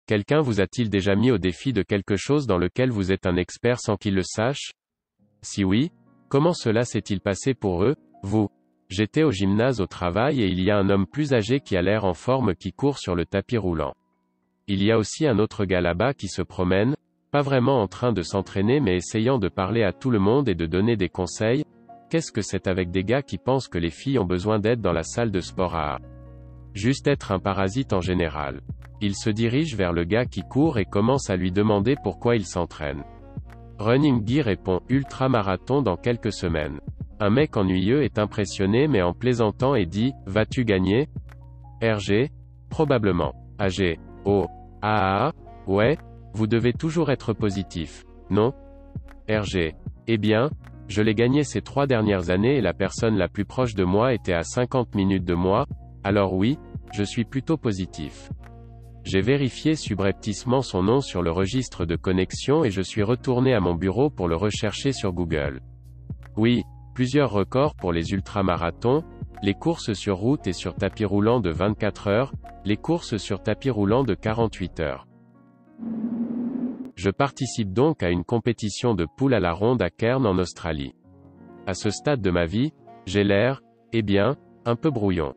Quelqu'un vous a-t-il déjà mis au défi de quelque chose dans lequel vous êtes un expert sans qu'il le sache? Si oui, comment cela s'est-il passé pour eux, vous? J'étais au gymnase au travail et il y a un homme plus âgé qui a l'air en forme qui court sur le tapis roulant. Il y a aussi un autre gars là-bas qui se promène, pas vraiment en train de s'entraîner mais essayant de parler à tout le monde et de donner des conseils. Qu'est-ce que c'est avec des gars qui pensent que les filles ont besoin d'aide dans la salle de sport à juste être un parasite en général. Il se dirige vers le gars qui court et commence à lui demander pourquoi il s'entraîne. Running Guy répond « Ultramarathon dans quelques semaines ». Un mec ennuyeux est impressionné mais en plaisantant et dit « Vas-tu gagner ?» RG ? Probablement. AG ? Oh. AAA ? Ouais. Vous devez toujours être positif. Non ? RG ? Eh bien, je l'ai gagné ces 3 dernières années et la personne la plus proche de moi était à 50 minutes de moi, alors oui, je suis plutôt positif. J'ai vérifié subrepticement son nom sur le registre de connexion et je suis retourné à mon bureau pour le rechercher sur Google. Oui, plusieurs records pour les ultramarathons, les courses sur route et sur tapis roulant de 24 heures, les courses sur tapis roulant de 48 heures. Je participe donc à une compétition de poules à la ronde à Cairns en Australie. À ce stade de ma vie, j'ai l'air, eh bien, un peu brouillon.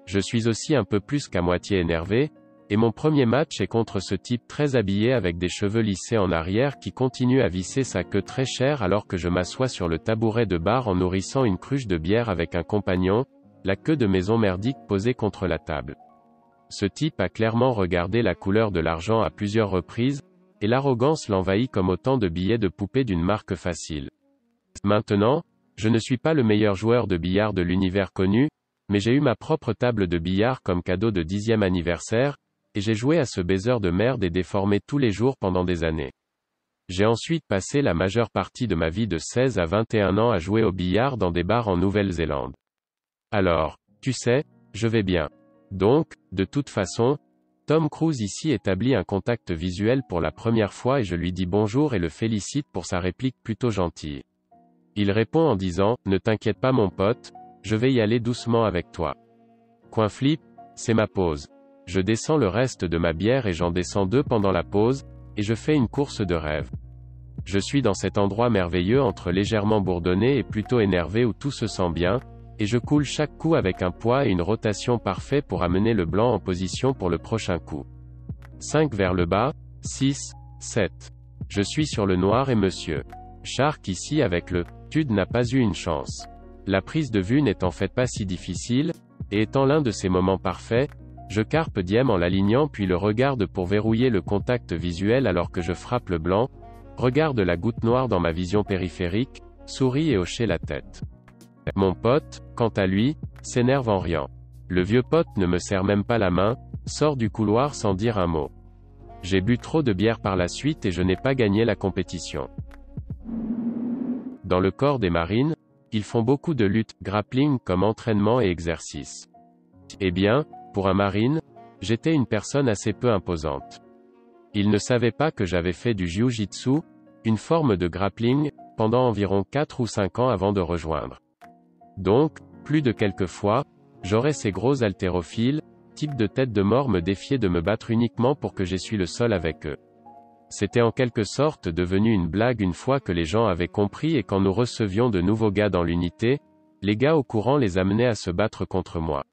Je suis aussi un peu plus qu'à moitié énervé, et mon premier match est contre ce type très habillé avec des cheveux lissés en arrière qui continue à visser sa queue très chère alors que je m'assois sur le tabouret de bar en nourrissant une cruche de bière avec un compagnon, la queue de maison merdique posée contre la table. Ce type a clairement regardé la couleur de l'argent à plusieurs reprises, et l'arrogance l'envahit comme autant de billets de poupée d'une marque facile. Maintenant, je ne suis pas le meilleur joueur de billard de l'univers connu, mais j'ai eu ma propre table de billard comme cadeau de 10e anniversaire, et j'ai joué à ce baiser de merde et déformé tous les jours pendant des années. J'ai ensuite passé la majeure partie de ma vie de 16 à 21 ans à jouer au billard dans des bars en Nouvelle-Zélande. Alors, tu sais, je vais bien. Donc, de toute façon, Tom Cruise ici établit un contact visuel pour la première fois et je lui dis bonjour et le félicite pour sa réplique plutôt gentille. Il répond en disant « Ne t'inquiète pas mon pote, je vais y aller doucement avec toi. » Coin flip, c'est ma pause. Je descends le reste de ma bière et j'en descends 2 pendant la pause, et je fais une course de rêve. Je suis dans cet endroit merveilleux entre légèrement bourdonné et plutôt énervé où tout se sent bien, et je coule chaque coup avec un poids et une rotation parfait pour amener le blanc en position pour le prochain coup. 5 vers le bas, 6, 7. Je suis sur le noir et monsieur Shark ici avec le « Tude n'a pas eu une chance ». La prise de vue n'est en fait pas si difficile, et étant l'un de ces moments parfaits, je carpe diem en l'alignant puis le regarde pour verrouiller le contact visuel alors que je frappe le blanc, regarde la goutte noire dans ma vision périphérique, sourit et hoche la tête. Mon pote, quant à lui, s'énerve en riant. Le vieux pote ne me serre même pas la main, sort du couloir sans dire un mot. J'ai bu trop de bière par la suite et je n'ai pas gagné la compétition. Dans le corps des marines, ils font beaucoup de lutte, grappling comme entraînement et exercice. Eh bien, pour un marine, j'étais une personne assez peu imposante. Ils ne savaient pas que j'avais fait du jiu-jitsu, une forme de grappling, pendant environ 4 ou 5 ans avant de rejoindre. Donc, plus de quelques fois, j'aurais ces gros haltérophiles, type de tête de mort me défier de me battre uniquement pour que j'essuie le sol avec eux. C'était en quelque sorte devenu une blague une fois que les gens avaient compris et quand nous recevions de nouveaux gars dans l'unité, les gars au courant les amenaient à se battre contre moi.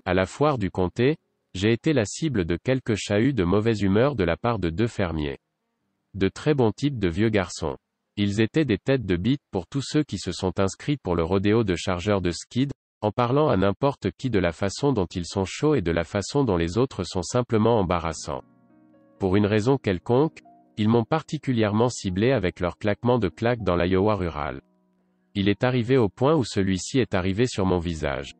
À la foire du comté, j'ai été la cible de quelques chahuts de mauvaise humeur de la part de 2 fermiers. De très bons types de vieux garçons. Ils étaient des têtes de bite pour tous ceux qui se sont inscrits pour le rodéo de chargeurs de skid, en parlant à n'importe qui de la façon dont ils sont chauds et de la façon dont les autres sont simplement embarrassants. Pour une raison quelconque, ils m'ont particulièrement ciblé avec leur claquement de claques dans l'Iowa rural. Il est arrivé au point où celui-ci est arrivé sur mon visage.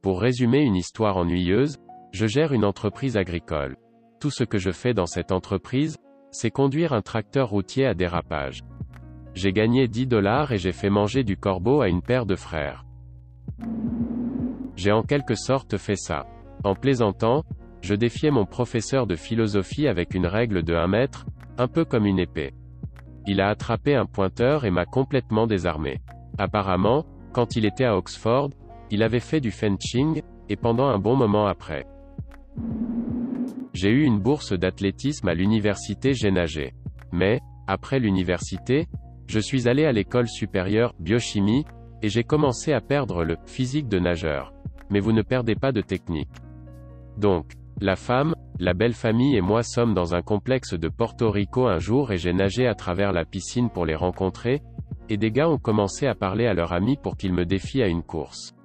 Pour résumer une histoire ennuyeuse, je gère une entreprise agricole. Tout ce que je fais dans cette entreprise, c'est conduire un tracteur routier à dérapage. J'ai gagné $10 et j'ai fait manger du corbeau à une paire de frères. J'ai en quelque sorte fait ça. En plaisantant, je défiais mon professeur de philosophie avec une règle de 1 mètre, un peu comme une épée. Il a attrapé un pointeur et m'a complètement désarmé. Apparemment, quand il était à Oxford, il avait fait du fencing, et pendant un bon moment après. J'ai eu une bourse d'athlétisme à l'université, j'ai nagé. Mais, après l'université, je suis allé à l'école supérieure, biochimie, et j'ai commencé à perdre le physique de nageur. Mais vous ne perdez pas de technique. Donc, la femme, la belle famille et moi sommes dans un complexe de Porto Rico un jour et j'ai nagé à travers la piscine pour les rencontrer, et des gars ont commencé à parler à leur ami pour qu'ils me défient à une course.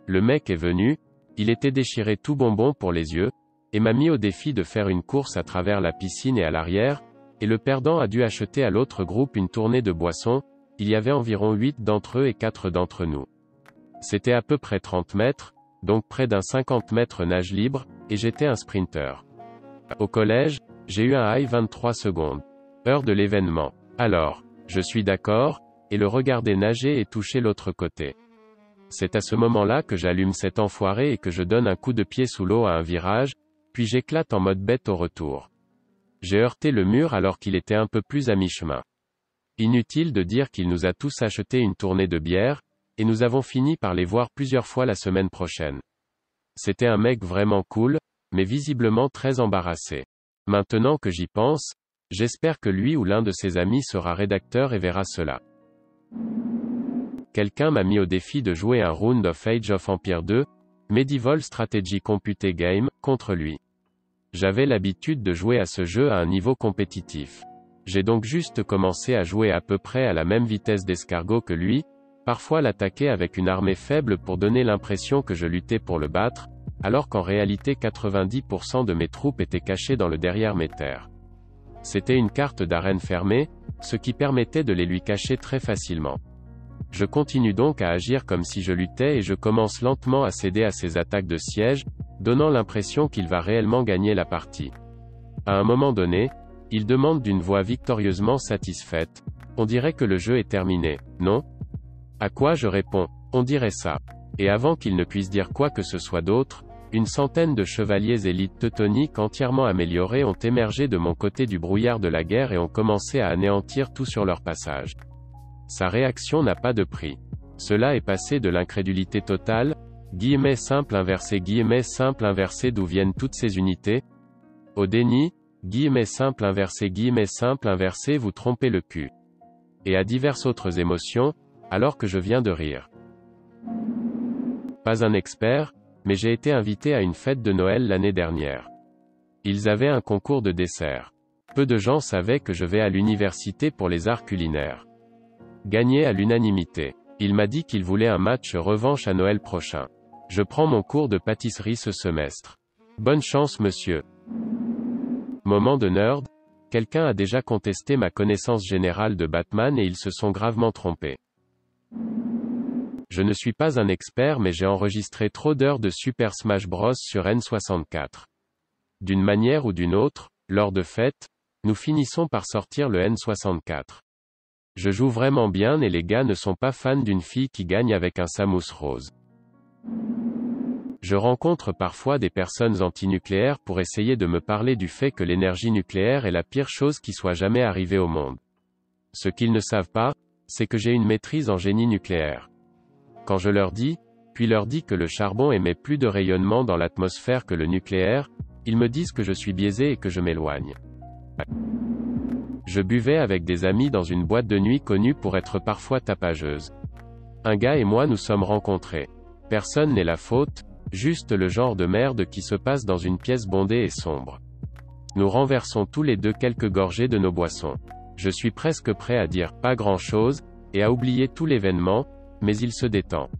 Le mec est venu, il était déchiré tout bonbon pour les yeux, et m'a mis au défi de faire une course à travers la piscine et à l'arrière, et le perdant a dû acheter à l'autre groupe une tournée de boissons, il y avait environ 8 d'entre eux et 4 d'entre nous. C'était à peu près 30 mètres, donc près d'un 50 mètres nage libre, et j'étais un sprinter. Au collège, j'ai eu un high 23 secondes. Heure de l'événement. Alors, je suis d'accord, et le regarder nager et toucher l'autre côté. C'est à ce moment-là que j'allume cet enfoiré et que je donne un coup de pied sous l'eau à un virage, puis j'éclate en mode bête au retour. J'ai heurté le mur alors qu'il était un peu plus à mi-chemin. Inutile de dire qu'il nous a tous acheté une tournée de bière, et nous avons fini par les voir plusieurs fois la semaine prochaine. C'était un mec vraiment cool, mais visiblement très embarrassé. Maintenant que j'y pense, j'espère que lui ou l'un de ses amis sera rédacteur et verra cela. Quelqu'un m'a mis au défi de jouer un round of Age of Empires 2, Medieval Strategy Computer Game, contre lui. J'avais l'habitude de jouer à ce jeu à un niveau compétitif. J'ai donc juste commencé à jouer à peu près à la même vitesse d'escargot que lui, parfois l'attaquer avec une armée faible pour donner l'impression que je luttais pour le battre, alors qu'en réalité 90% de mes troupes étaient cachées dans le derrière mes terres. C'était une carte d'arène fermée, ce qui permettait de les lui cacher très facilement. Je continue donc à agir comme si je luttais et je commence lentement à céder à ses attaques de siège, donnant l'impression qu'il va réellement gagner la partie. À un moment donné, il demande d'une voix victorieusement satisfaite. On dirait que le jeu est terminé, non? À quoi je réponds, on dirait ça. Et avant qu'il ne puisse dire quoi que ce soit d'autre, une centaine de chevaliers élites teutoniques entièrement améliorés ont émergé de mon côté du brouillard de la guerre et ont commencé à anéantir tout sur leur passage. Sa réaction n'a pas de prix. Cela est passé de l'incrédulité totale, guillemets simple inversé d'où viennent toutes ces unités, au déni, guillemets simple inversé vous trompez le cul. Et à diverses autres émotions, alors que je viens de rire. Pas un expert, mais j'ai été invité à une fête de Noël l'année dernière. Ils avaient un concours de dessert. Peu de gens savaient que je vais à l'université pour les arts culinaires. Gagné à l'unanimité. Il m'a dit qu'il voulait un match revanche à Noël prochain. Je prends mon cours de pâtisserie ce semestre. Bonne chance monsieur. Moment de nerd, quelqu'un a déjà contesté ma connaissance générale de Batman et ils se sont gravement trompés. Je ne suis pas un expert mais j'ai enregistré trop d'heures de Super Smash Bros sur N64. D'une manière ou d'une autre, lors de fêtes, nous finissons par sortir le N64. Je joue vraiment bien et les gars ne sont pas fans d'une fille qui gagne avec un Samus rose. Je rencontre parfois des personnes antinucléaires pour essayer de me parler du fait que l'énergie nucléaire est la pire chose qui soit jamais arrivée au monde. Ce qu'ils ne savent pas, c'est que j'ai une maîtrise en génie nucléaire. Quand je leur dis que le charbon émet plus de rayonnement dans l'atmosphère que le nucléaire, ils me disent que je suis biaisé et que je m'éloigne. Je buvais avec des amis dans une boîte de nuit connue pour être parfois tapageuse. Un gars et moi nous sommes rencontrés. Personne n'est la faute, juste le genre de merde qui se passe dans une pièce bondée et sombre. Nous renversons tous les deux quelques gorgées de nos boissons. Je suis presque prêt à dire pas grand-chose, et à oublier tout l'événement, mais il se détend.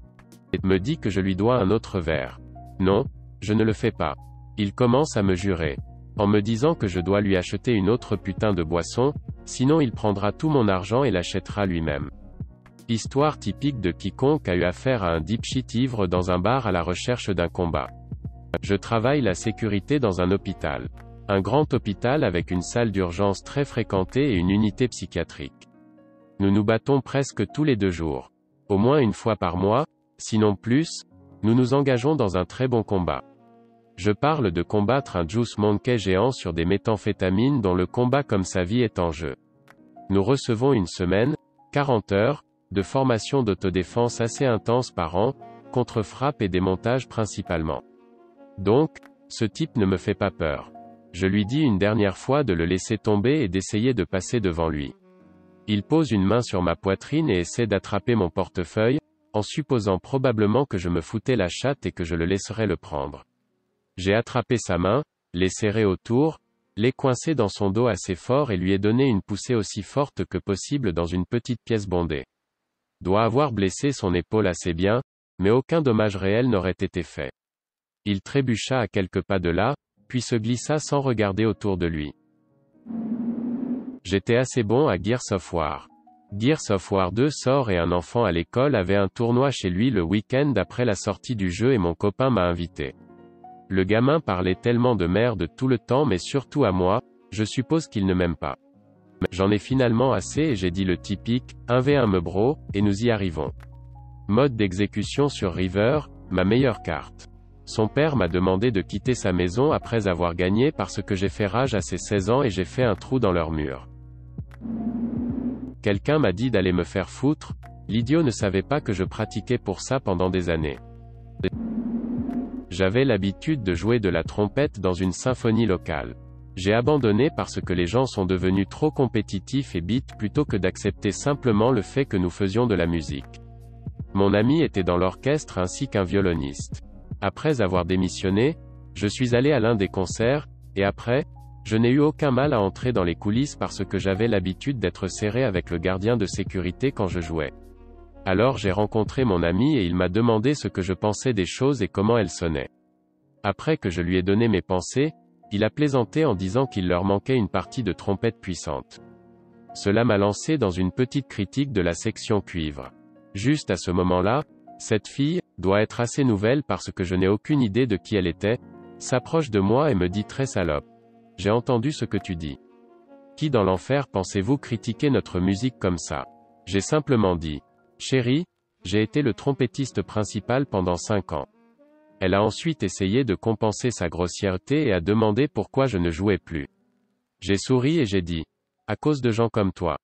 Et me dit que je lui dois un autre verre. Non, je ne le fais pas. Il commence à me jurer. En me disant que je dois lui acheter une autre putain de boisson, sinon il prendra tout mon argent et l'achètera lui-même. Histoire typique de quiconque a eu affaire à un dipshit ivre dans un bar à la recherche d'un combat. Je travaille la sécurité dans un hôpital. Un grand hôpital avec une salle d'urgence très fréquentée et une unité psychiatrique. Nous nous battons presque tous les 2 jours. Au moins une fois par mois, sinon plus, nous nous engageons dans un très bon combat. Je parle de combattre un Juice Monkey géant sur des méthamphétamines dont le combat comme sa vie est en jeu. Nous recevons une semaine, 40 heures, de formation d'autodéfense assez intense par an, contre frappe et démontage principalement. Donc, ce type ne me fait pas peur. Je lui dis une dernière fois de le laisser tomber et d'essayer de passer devant lui. Il pose une main sur ma poitrine et essaie d'attraper mon portefeuille, en supposant probablement que je me foutais la chatte et que je le laisserais le prendre. J'ai attrapé sa main, l'ai serré autour, l'ai coincé dans son dos assez fort et lui ai donné une poussée aussi forte que possible dans une petite pièce bondée. Doit avoir blessé son épaule assez bien, mais aucun dommage réel n'aurait été fait. Il trébucha à quelques pas de là, puis se glissa sans regarder autour de lui. J'étais assez bon à Gears of War. Gears of War 2 sort et un enfant à l'école avait un tournoi chez lui le week-end après la sortie du jeu et mon copain m'a invité. Le gamin parlait tellement de merde tout le temps mais surtout à moi, je suppose qu'il ne m'aime pas. J'en ai finalement assez et j'ai dit le typique, 1v1 me bro, et nous y arrivons. Mode d'exécution sur River, ma meilleure carte. Son père m'a demandé de quitter sa maison après avoir gagné parce que j'ai fait rage à ses 16 ans et j'ai fait un trou dans leur mur. Quelqu'un m'a dit d'aller me faire foutre, l'idiot ne savait pas que je pratiquais pour ça pendant des années. J'avais l'habitude de jouer de la trompette dans une symphonie locale. J'ai abandonné parce que les gens sont devenus trop compétitifs et bêtes plutôt que d'accepter simplement le fait que nous faisions de la musique. Mon ami était dans l'orchestre ainsi qu'un violoniste. Après avoir démissionné, je suis allé à l'un des concerts, et après, je n'ai eu aucun mal à entrer dans les coulisses parce que j'avais l'habitude d'être serré avec le gardien de sécurité quand je jouais. Alors j'ai rencontré mon ami et il m'a demandé ce que je pensais des choses et comment elles sonnaient. Après que je lui ai donné mes pensées, il a plaisanté en disant qu'il leur manquait une partie de trompette puissante. Cela m'a lancé dans une petite critique de la section cuivre. Juste à ce moment-là, cette fille, doit être assez nouvelle parce que je n'ai aucune idée de qui elle était, s'approche de moi et me dit très salope. J'ai entendu ce que tu dis. Qui dans l'enfer pensez-vous critiquer notre musique comme ça? J'ai simplement dit. Chérie, j'ai été le trompettiste principal pendant 5 ans. Elle a ensuite essayé de compenser sa grossièreté et a demandé pourquoi je ne jouais plus. J'ai souri et j'ai dit. À cause de gens comme toi.